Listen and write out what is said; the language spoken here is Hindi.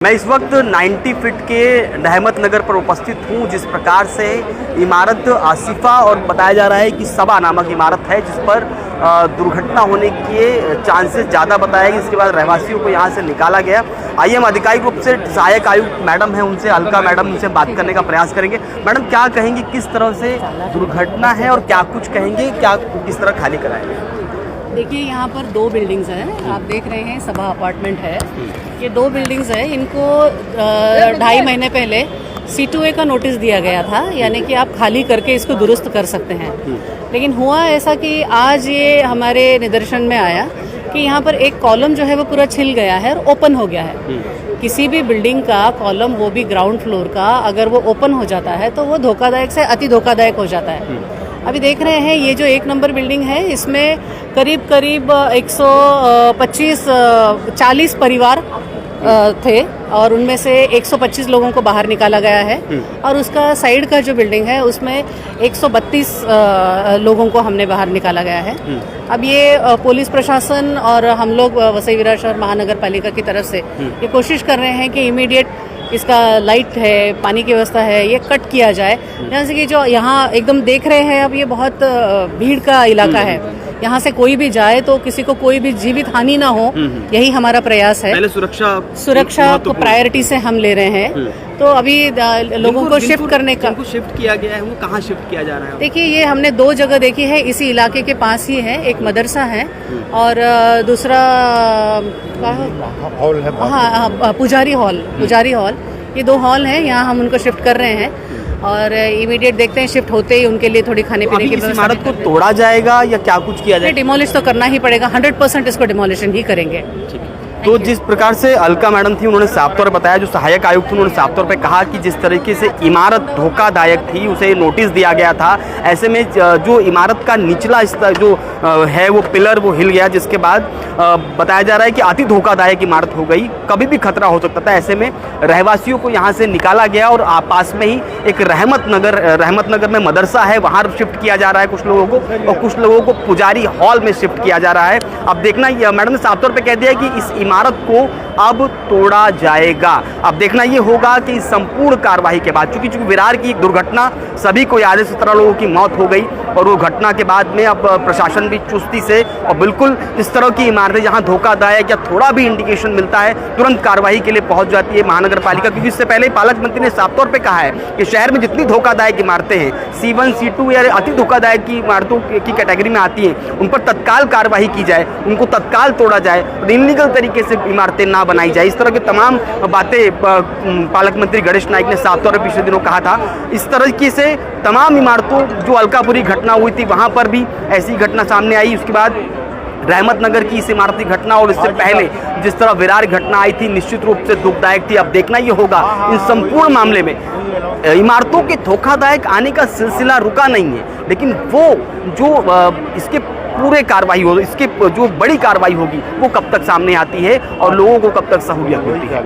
मैं इस वक्त 90 फीट के रहमत नगर पर उपस्थित हूँ। जिस प्रकार से इमारत आसिफा और बताया जा रहा है कि सबा नामक इमारत है जिस पर दुर्घटना होने के चांसेस ज़्यादा बताए गए। इसके बाद रहवासियों को यहाँ से निकाला गया। आइए हम आधिकारिक रूप से सहायक आयुक्त मैडम हैं उनसे, अलका मैडम, उनसे बात करने का प्रयास करेंगे। मैडम, क्या कहेंगे, किस तरह से दुर्घटना है और क्या कुछ कहेंगे, क्या किस तरह खाली कराएंगे? देखिए, यहाँ पर दो बिल्डिंग्स हैं, आप देख रहे हैं, सबा अपार्टमेंट है। ये दो बिल्डिंग्स हैं, इनको 2.5 महीने पहले C2A का नोटिस दिया गया था, यानी कि आप खाली करके इसको दुरुस्त कर सकते हैं। लेकिन हुआ ऐसा कि आज ये हमारे निदर्शन में आया कि यहाँ पर एक कॉलम जो है वो पूरा छिल गया है और ओपन हो गया है। किसी भी बिल्डिंग का कॉलम, वो भी ग्राउंड फ्लोर का, अगर वो ओपन हो जाता है तो वो धोखादायक से अति धोखादायक हो जाता है। अभी देख रहे हैं ये जो 1 नंबर बिल्डिंग है, इसमें करीब 140 परिवार थे और उनमें से 125 लोगों को बाहर निकाला गया है। और उसका साइड का जो बिल्डिंग है उसमें 132 लोगों को हमने बाहर निकाला गया है। अब ये पुलिस प्रशासन और हम लोग वसई विरार शहर महानगर पालिका की तरफ से ये कोशिश कर रहे हैं कि इमीडिएट इसका लाइट है, पानी की व्यवस्था है, ये कट किया जाए। जैसे कि जो यहाँ एकदम देख रहे हैं, अब ये बहुत भीड़ का इलाका है, यहाँ से कोई भी जाए तो किसी को कोई भी जीवित हानि ना हो, यही हमारा प्रयास है। पहले सुरक्षा को प्रायोरिटी से हम ले रहे हैं। तो अभी लोगों को शिफ्ट करने का शिफ्ट किया गया है, वो कहाँ शिफ्ट किया जा रहा है? देखिए, ये हमने 2 जगह देखी है, इसी इलाके के पास ही है। एक मदरसा है और दूसरा हॉल है, हाँ, पुजारी हॉल। ये 2 हॉल हैं, यहाँ हम उनको शिफ्ट कर रहे हैं और इमीडिएट देखते हैं शिफ्ट होते ही उनके लिए थोड़ी खाने पीने की व्यवस्था। इमारत को तोड़ा जाएगा या क्या कुछ किया जाएगा? डिमोलिश तो करना ही पड़ेगा, 100% इसको डिमोलिशन ही करेंगे। तो जिस प्रकार से अलका मैडम थी, उन्होंने साफ तौर पर बताया, जो सहायक आयुक्त थे उन्होंने साफ तौर पे कहा कि जिस तरीके से इमारत धोखादायक थी, उसे नोटिस दिया गया था। ऐसे में जो इमारत का निचला जो है वो पिलर वो हिल गया, जिसके बाद बताया जा रहा है कि अति धोखादायक इमारत हो गई, कभी भी खतरा हो सकता था। ऐसे में रहवासियों को यहाँ से निकाला गया और पास में ही एक रहमत नगर में मदरसा है, वहाँ शिफ्ट किया जा रहा है कुछ लोगों को, और कुछ लोगों को पुजारी हॉल में शिफ्ट किया जा रहा है। अब देखना, मैडम ने साफ तौर पर कह दिया कि इस इमारत को अब तोड़ा जाएगा। अब देखना ये होगा कि इस संपूर्ण कार्रवाई के बाद, चूंकि विरार की एक दुर्घटना सभी को याद है, 17 लोगों की मौत हो गई, और वो घटना के बाद में अब प्रशासन भी चुस्ती से और बिल्कुल इस तरह की इमारतें जहां धोखादायक या थोड़ा भी इंडिकेशन मिलता है तुरंत कार्रवाई के लिए पहुंच जाती है महानगर पालिका। क्योंकि इससे पहले पालक मंत्री ने साफ तौर पे कहा है कि शहर में जितनी धोखादायक इमारतें हैं, C1 C2 या अति धोखादायक की इमारतों की कैटेगरी में आती हैं, उन पर तत्काल कार्रवाई की जाए, उनको तत्काल तोड़ा जाए, इनलीगल तरीके से इमारतें ना बनाई जाए। इस तरह की तमाम बातें पालक मंत्री गणेश नाइक ने साफ तौर पर पिछले दिनों कहा था। इस तरीके से तमाम इमारतों, जो अलकापुरी घटना हुई थी वहां पर भी ऐसी घटना सामने आई। उसके बाद रहमत नगर की इस इमारती घटना और इससे पहले जिस तरह विरार घटना आई थी, निश्चित रूप से दुखदायक थी। अब देखना ये होगा इन संपूर्ण मामले में इमारतों के धोखादायक आने का सिलसिला रुका नहीं है, लेकिन वो जो इसके पूरे कार्रवाई हो, इसके जो बड़ी कार्रवाई होगी वो कब तक सामने आती है और लोगों को कब तक सहूलियत मिलती है।